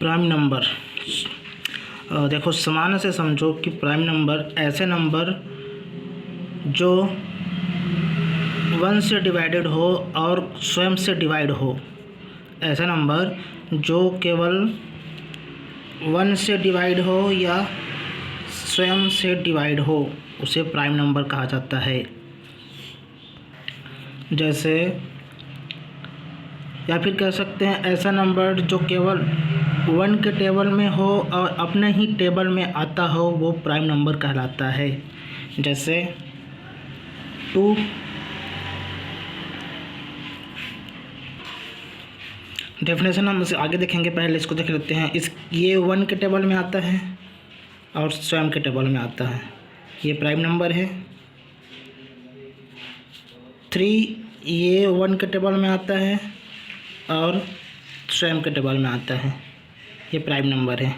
Prime number. देखो सामान्य से समझो कि प्राइम नंबर ऐसे नंबर जो 1 से डिवाइडेड हो और स्वयं से डिवाइड हो। ऐसा नंबर जो केवल 1 से डिवाइड हो या स्वयं से डिवाइड हो उसे प्राइम नंबर कहा जाता है। जैसे या फिर कह सकते हैं ऐसा नंबर जो केवल 1 के टेबल में हो और अपने ही टेबल में आता हो वो प्राइम नंबर कहलाता है। जैसे 2। डेफिनेशन हम इसे आगे देखेंगे, पहले इसको देख लेते हैं। ये 1 के टेबल में आता है और स्वयं के टेबल में आता है, ये प्राइम नंबर है। 3 ये 1 के टेबल में आता है और स्वयं के टेबल में आता है, ये प्राइम नंबर है।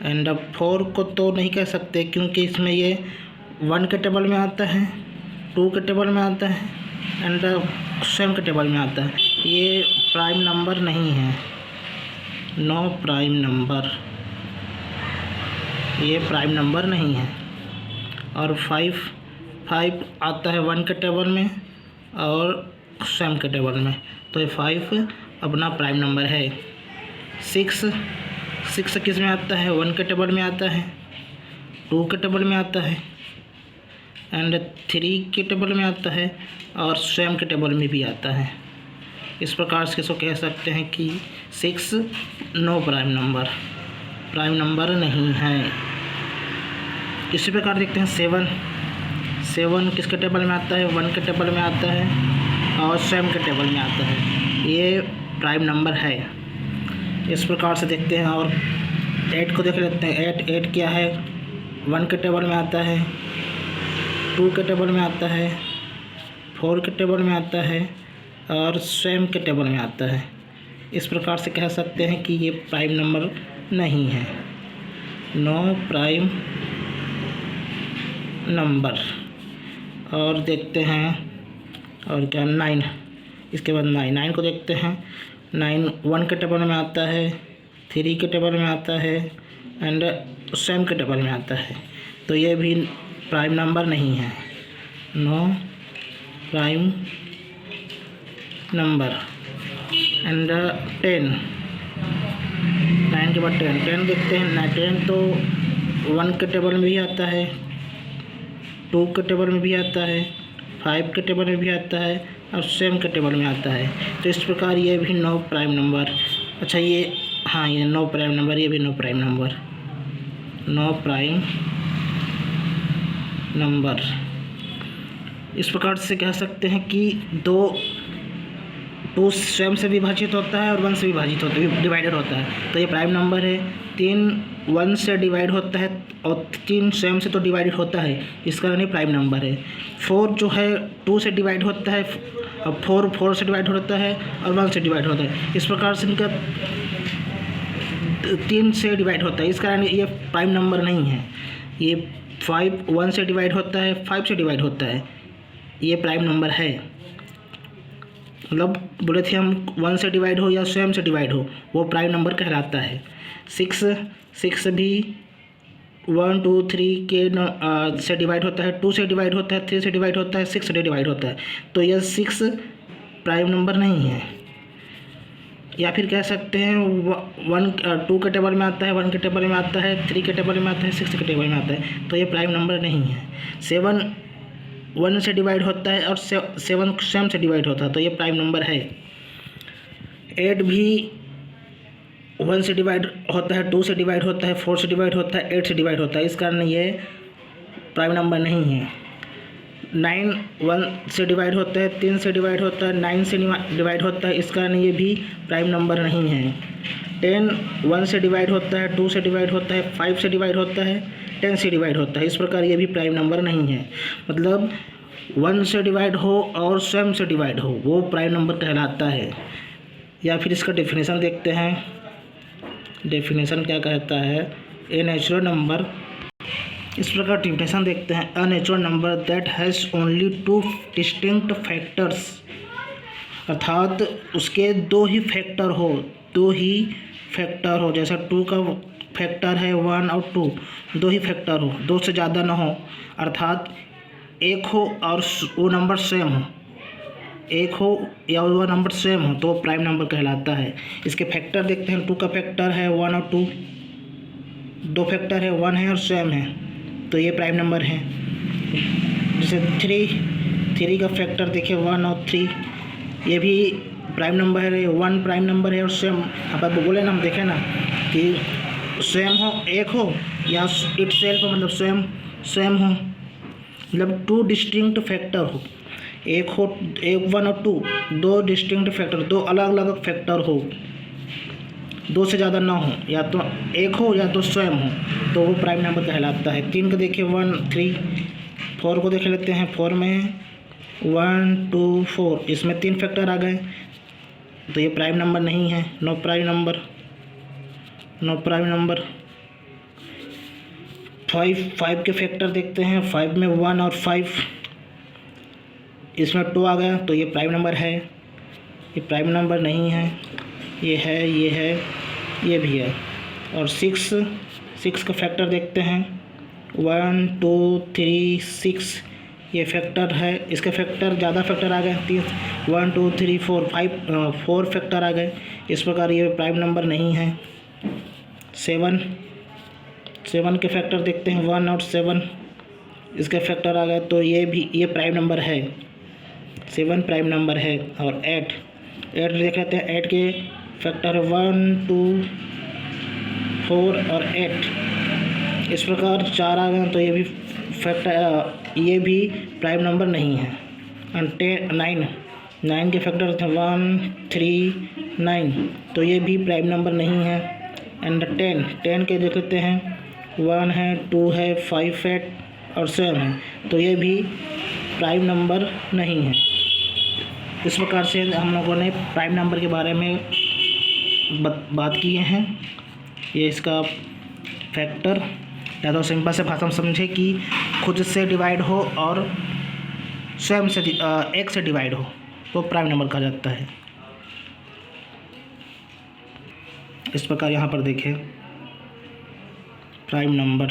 एंड 4 को तो नहीं कह सकते क्योंकि इसमें ये 1 के टेबल में आता है, 2 के टेबल में आता है एंड स्वयं के टेबल में आता है, ये प्राइम नंबर नहीं है, नो प्राइम नंबर, ये प्राइम नंबर नहीं है। और 5 आता है 1 के टेबल में और स्वयं के टेबल में, तो ये 5 अपना प्राइम नंबर है। 6 किस में आता है? 1 के टेबल में आता है, 2 के टेबल में आता है एंड 3 के टेबल में आता है और स्वयं के टेबल में भी आता है। इस प्रकार से इसको कह सकते हैं कि 6 नो प्राइम नंबर नहीं है। इसी प्रकार देखते हैं 7 किसके टेबल में आता है? 1 के टेबल में आता है और स्वयं के टेबल में आता है, ये प्राइम नंबर है। इस प्रकार से देखते हैं। और 8 को देख लेते हैं। 8 क्या है? 1 के टेबल में आता है, 2 के टेबल में आता है, 4 के टेबल में आता है और स्वयं के टेबल में आता है। इस प्रकार से कह सकते हैं कि ये प्राइम नंबर नहीं है, नो प्राइम नंबर। और देखते हैं और क्या 9, इसके बाद 9 को देखते हैं। 9 1 के टेबल में आता है, 3 के टेबल में आता है एंड स्वयं के टेबल में आता है, तो ये भी प्राइम नंबर नहीं है, नो प्राइम नंबर। एंड 10, 9 के बाद 10 देखते हैं। 10 तो 1 के टेबल में भी आता है, 2 के टेबल में भी आता है, 5 के टेबल में भी आता है और स्वयं के टेबल में आता है, तो इस प्रकार ये भी नो प्राइम नंबर। अच्छा ये हाँ, ये नो प्राइम नंबर, ये भी नो प्राइम नंबर। इस प्रकार से कह सकते हैं कि 2 स्वयं से विभाजित होता है और 1 से विभाजित होता है, डिवाइडेड होता है, तो ये प्राइम नंबर है। 3 1 से डिवाइड होता है और 3 स्वयं से तो डिवाइडेड होता है, इस कारण ये प्राइम नंबर है। 4 जो है 2 से डिवाइड होता है और 4 से डिवाइड होता है और 1 से डिवाइड होता है, इस प्रकार से इनका 3 से डिवाइड होता है, इस कारण ये प्राइम नंबर नहीं है। ये 5 1 से डिवाइड होता है, 5 से डिवाइड होता है, ये प्राइम नंबर है। मतलब बोले थे हम 1 से डिवाइड हो या स्वयं से डिवाइड हो वो प्राइम नंबर कहलाता है। 6 भी 1 2 3 के से डिवाइड होता है, 2 से डिवाइड होता है, 3 से डिवाइड होता है, 6 से डिवाइड होता है, तो यह 6 प्राइम नंबर नहीं है। या फिर कह सकते हैं 2 के टेबल में आता है, 1 के टेबल में आता है, 3 के टेबल में आता है, 6 के टेबल में आता है, तो ये प्राइम नंबर नहीं है। 7 1 से डिवाइड होता है और 7 स्वयं से डिवाइड होता है, तो ये प्राइम नंबर है। 8 भी 1 से डिवाइड होता है, 2 से डिवाइड होता है, 4 से डिवाइड होता है, 8 से डिवाइड होता है, इस कारण ये प्राइम नंबर नहीं है। 9 1 से डिवाइड होता है, 3 से डिवाइड होता है, 9 से डिवाइड होता है, इस कारण ये भी प्राइम नंबर नहीं है। 10 1 से डिवाइड होता है, 2 से डिवाइड होता है, 5 से डिवाइड होता है, 10 से डिवाइड होता है, इस प्रकार ये भी प्राइम नंबर नहीं है। मतलब 1 से डिवाइड हो और स्वयं से डिवाइड हो वो प्राइम नंबर कहलाता है। या फिर इसका डेफिनेशन देखते हैं। डेफिनेशन क्या कहता है? ए नेचुरल नंबर, इस प्रकार डेफिनेशन देखते हैं। A natural number that has only 2 distinct factors, अर्थात उसके 2 ही फैक्टर हो, 2 ही फैक्टर हो, जैसा 2 का फैक्टर है 1 और 2, दो ही फैक्टर हो, 2 से ज़्यादा ना हो, अर्थात एक हो और वो नंबर सेम हो, एक हो या वो नंबर सेम हो तो वो प्राइम नंबर कहलाता है। इसके फैक्टर देखते हैं। 2 का फैक्टर है 1 और 2, दो फैक्टर है 1 है और सेम है तो ये प्राइम नंबर है। जैसे 3 का फैक्टर देखिए 1 और 3, ये भी प्राइम नंबर है, 1 प्राइम नंबर है और सेम। अब आप बोले ना, हम देखें ना कि सेम हो, एक हो या इट सेल्फ हो, मतलब सेम हो, मतलब 2 डिस्टिंक्ट फैक्टर हो, एक 1 और 2, दो डिस्टिंक्ट फैक्टर, दो अलग अलग फैक्टर हो, 2 से ज़्यादा ना हो, या तो एक हो या तो सेम हो तो वो प्राइम नंबर कहलाता है। 3 को देखिए 1 3, 4 को देख लेते हैं। 4 में 1 2 4, इसमें 3 फैक्टर आ गए तो ये प्राइम नंबर नहीं है, नो प्राइम नंबर। 5 के फैक्टर देखते हैं। 5 में 1 और 5, इसमें 2 आ गया तो ये प्राइम नंबर है, ये प्राइम नंबर नहीं है, ये है, ये है, ये भी है। और 6 का फैक्टर देखते हैं। 1 2 3 6, ये फैक्टर है, इसके फैक्टर ज़्यादा फैक्टर आ गए, 1 2 3 4 5, 4 फैक्टर आ गए, इस प्रकार ये प्राइम नंबर नहीं है। 7 के फैक्टर देखते हैं। 1 और 7, इसके फैक्टर आ गए तो ये प्राइम नंबर है, 7 प्राइम नंबर है। और 8 देख लेते हैं। 8 के फैक्टर 1 2 4 और 8, इस प्रकार 4 आ गए तो ये भी ये भी प्राइम नंबर नहीं है। और 9 के फैक्टर थे 1 3 9, तो ये भी प्राइम नंबर नहीं है। एंड 10 के देख लेते हैं। 1 है, 2 है, 5 है और 7 है तो ये भी प्राइम नंबर नहीं है। इस प्रकार से हम लोगों ने प्राइम नंबर के बारे में बात किए हैं। ये इसका फैक्टर, या तो सिंपल से भाषा में समझे कि खुद से डिवाइड हो और स्वयं से एक से डिवाइड हो तो प्राइम नंबर कहा जाता है। इस प्रकार यहाँ पर देखें प्राइम नंबर।